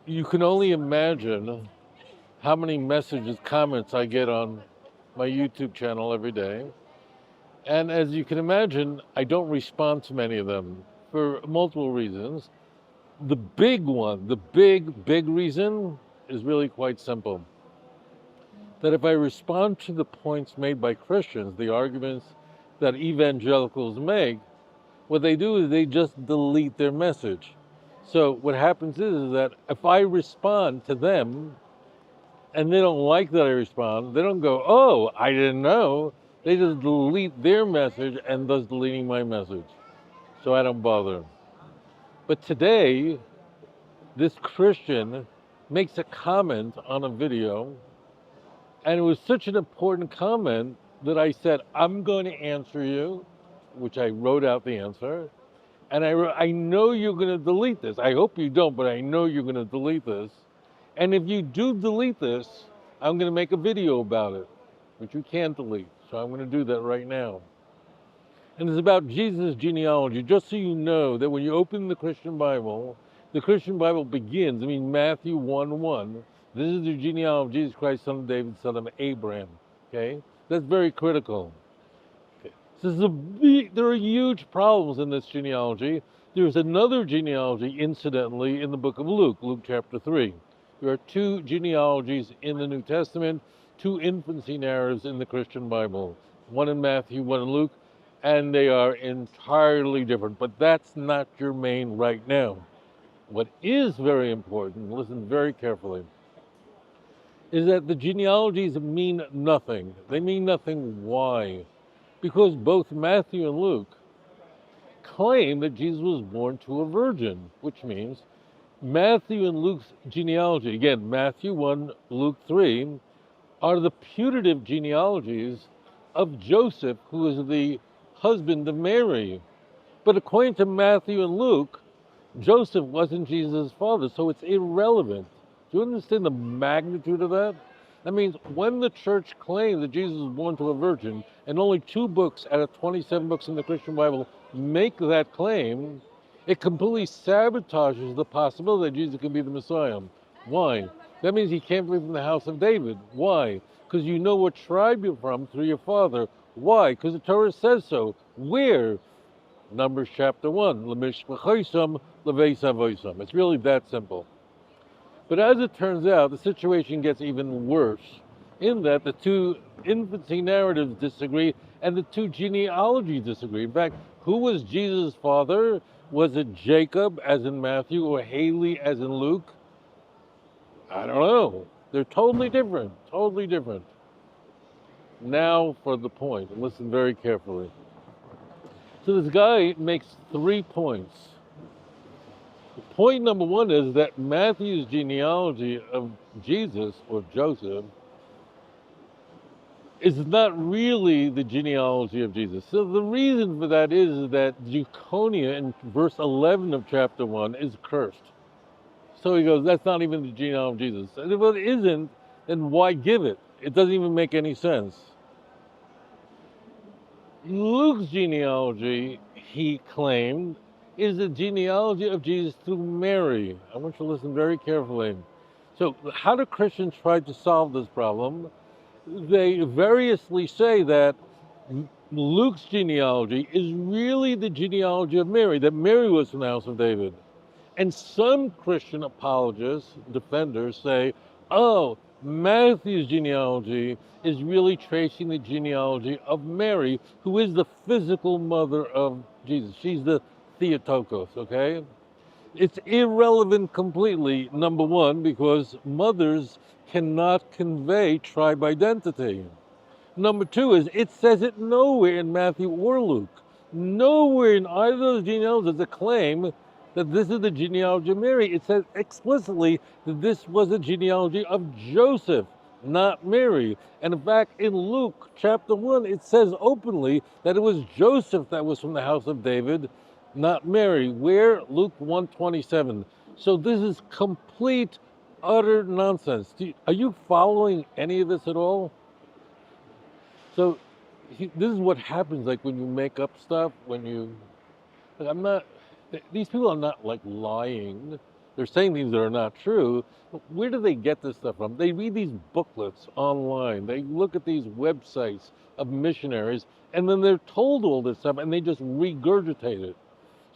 You can only imagine how many messages, comments I get on my YouTube channel every day. And as you can imagine, I don't respond to many of them for multiple reasons. The big one, the big reason is really quite simple. That if I respond to the points made by Christians, the arguments that evangelicals make, what they do is they just delete their message. So what happens is that if I respond to them and they don't like that I respond, they don't go, oh, I didn't know. They just delete their message and thus deleting my message. So I don't bother. But today, this Christian makes a comment on a video, and it was such an important comment that I said, I'm going to answer you, which I wrote out the answer. And I know you're going to delete this. I hope you don't, but I know you're going to delete this. And if you do delete this, I'm going to make a video about it, which you can't delete. So I'm going to do that right now. And it's about Jesus' genealogy, just so you know that when you open the Christian Bible begins, Matthew 1:1. This is the genealogy of Jesus Christ, son of David, son of Abraham. Okay? That's very critical. Okay. So there are huge problems in this genealogy. There's another genealogy, incidentally, in the book of Luke, Luke chapter 3. There are two genealogies in the New Testament, two infancy narratives in the Christian Bible, one in Matthew, one in Luke, and they are entirely different. But that's not germane right now. What is very important, listen very carefully, is that the genealogies mean nothing. They mean nothing. Why? Because both Matthew and Luke claim that Jesus was born to a virgin, which means Matthew and Luke's genealogy, again, Matthew 1, Luke 3, are the putative genealogies of Joseph, who is the husband of Mary. But according to Matthew and Luke, Joseph wasn't Jesus' father, so it's irrelevant. Do you understand the magnitude of that? That means when the church claims that Jesus was born to a virgin, and only 2 books out of 27 books in the Christian Bible make that claim, it completely sabotages the possibility that Jesus can be the Messiah. Why? That means he can't be from the house of David. Why? Because you know what tribe you're from through your father. Why? Because the Torah says so. Where? Numbers chapter 1. It's really that simple. But as it turns out, the situation gets even worse in that the two infancy narratives disagree and the two genealogies disagree. In fact, who was Jesus' father? Was it Jacob, as in Matthew, or Haley, as in Luke? I don't know. They're totally different, totally different. Now for the point. Listen very carefully. So this guy makes 3 points. Point number 1 is that Matthew's genealogy of Jesus, or Joseph, is not really the genealogy of Jesus. So the reason for that is that Juconia in verse 11 of chapter 1 is cursed. So he goes, that's not even the genealogy of Jesus. And if it isn't, then why give it? It doesn't even make any sense. Luke's genealogy, he claimed, is the genealogy of Jesus through Mary. I want you to listen very carefully. So how do Christians try to solve this problem? They variously say that Luke's genealogy is really the genealogy of Mary, that Mary was from the house of David. And some Christian apologists, defenders, say, oh, Matthew's genealogy is really tracing the genealogy of Mary, who is the physical mother of Jesus. She's the Theotokos, okay? It's irrelevant completely, number 1, because mothers cannot convey tribe identity. Number 2 is it says it nowhere in Matthew or Luke. Nowhere in either of those genealogies does it claim that this is the genealogy of Mary. It says explicitly that this was the genealogy of Joseph, not Mary. And in fact, in Luke chapter 1, it says openly that it was Joseph that was from the house of David, not Mary. Where? Luke 1:27. So this is complete, utter nonsense. Are you following any of this at all? So this is what happens, like when you make up stuff, when you, like, I'm not, these people are not like lying. They're saying things that are not true. Where do they get this stuff from? They read these booklets online. They look at these websites of missionaries, and then they're told all this stuff, and they just regurgitate it.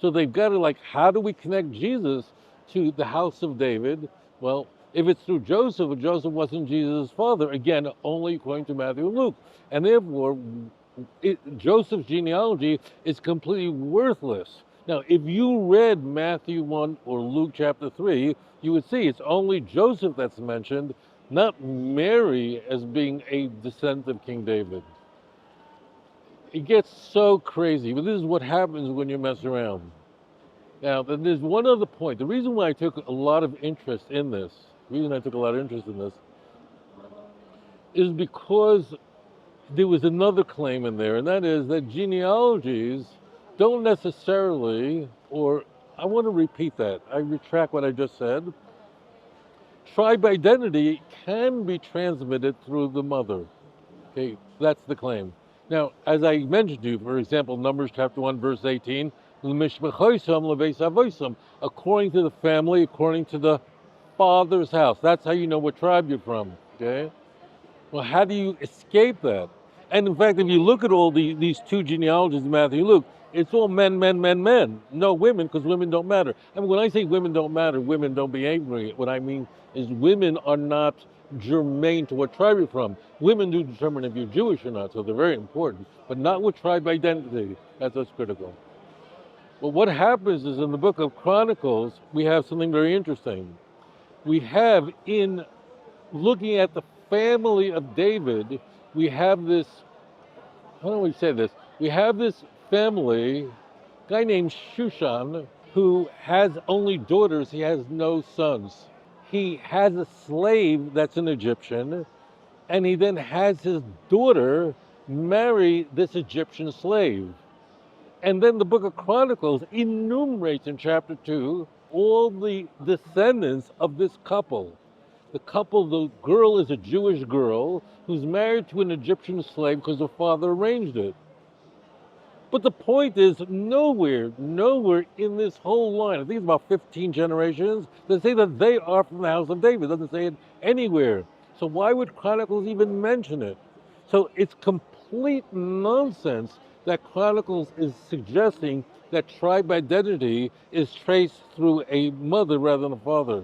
So they've got to, like, how do we connect Jesus to the house of David? Well, if it's through Joseph, but Joseph wasn't Jesus' father, again, only according to Matthew and Luke. And therefore, Joseph's genealogy is completely worthless. Now, if you read Matthew 1 or Luke chapter 3, you would see it's only Joseph that's mentioned, not Mary as being a descendant of King David. It gets so crazy, but this is what happens when you mess around. Now, then there's one other point. The reason why I took a lot of interest in this, is because there was another claim in there, and that is that genealogies don't necessarily, or I want to repeat that. I retract what I just said. Tribe identity can be transmitted through the mother. Okay, that's the claim. Now, as I mentioned to you, for example, Numbers chapter 1, verse 18, according to the family, according to the father's house. That's how you know what tribe you're from, okay? Well, how do you escape that? And in fact, if you look at all these two genealogies in Matthew and Luke, it's all men, men, men, men. No women, because women don't matter. I mean, when I say women don't matter, women don't be angry. What I mean is women are not germane to what tribe you're from. Women do determine if you're Jewish or not, so they're very important, but not with tribe identity. That's what's critical. But what happens is in the book of Chronicles, we have something very interesting. We have, in looking at the family of David, we have this, how do we say this? We have this family, a guy named Shushan, who has only daughters, he has no sons. He has a slave that's an Egyptian, and he then has his daughter marry this Egyptian slave. And then the book of Chronicles enumerates in chapter 2 all the descendants of this couple. The couple, the girl is a Jewish girl who's married to an Egyptian slave because her father arranged it. But the point is, nowhere in this whole line, I think it's about 15 generations, they say that they are from the house of David. It doesn't say it anywhere. So why would Chronicles even mention it? So it's complete nonsense that Chronicles is suggesting that tribe identity is traced through a mother rather than a father.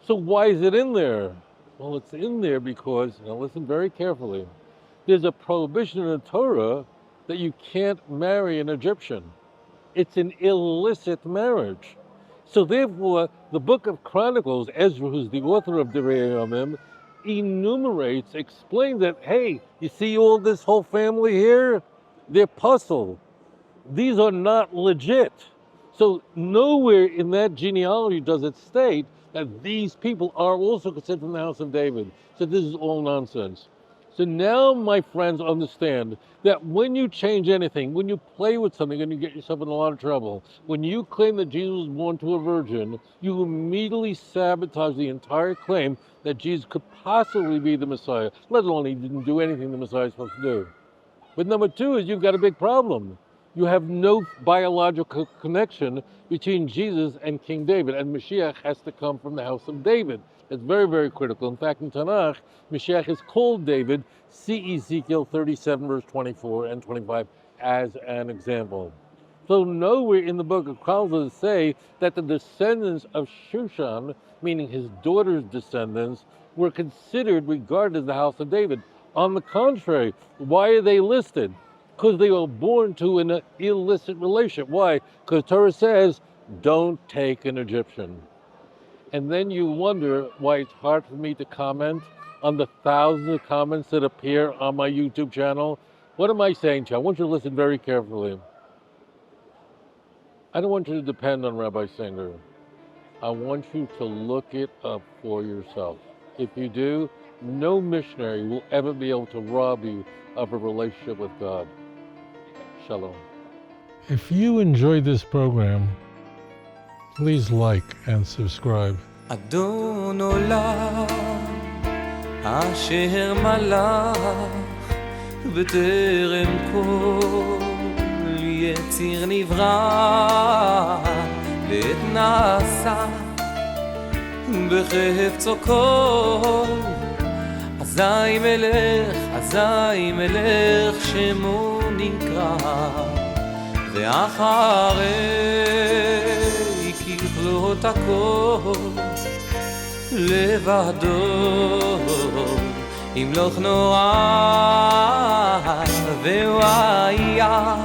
So why is it in there? Well, it's in there because, now listen very carefully, there's a prohibition in the Torah that you can't marry an Egyptian. It's an illicit marriage. So therefore, the book of Chronicles, Ezra, who's the author of Divrei Yomim, enumerates, explains that, hey, you see all this whole family here? They're puzzle. These are not legit. So nowhere in that genealogy does it state that these people are also considered from the house of David. So this is all nonsense. So now, my friends, understand that when you change anything, when you play with something and you get yourself in a lot of trouble, when you claim that Jesus was born to a virgin, you immediately sabotage the entire claim that Jesus could possibly be the Messiah, let alone he didn't do anything the Messiah is supposed to do. But number two is you've got a big problem. You have no biological connection between Jesus and King David, and Mashiach has to come from the house of David. It's very, very critical. In fact, in Tanakh, Mashiach is called David. See Ezekiel 37, verse 24 and 25 as an example. So nowhere in the book of Chronicles does it say that the descendants of Shushan, meaning his daughter's descendants, were considered, regarded as the house of David. On the contrary, why are they listed? Because they were born to an illicit relationship. Why? Because Torah says, don't take an Egyptian. And then you wonder why it's hard for me to comment on the thousands of comments that appear on my YouTube channel. What am I saying to you? I want you to listen very carefully. I don't want you to depend on Rabbi Singer. I want you to look it up for yourself. If you do, no missionary will ever be able to rob you of a relationship with God. Shalom. If you enjoyed this program, please like and subscribe. אדון עולם אשר מלך בטרם כל יציר נברא לעת נעשה בחפצו כל. אזי מלך שמו נקרא, ואחרי ככלות הכל לבדו ימלוך נורא, והוא היה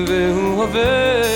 והוא הווה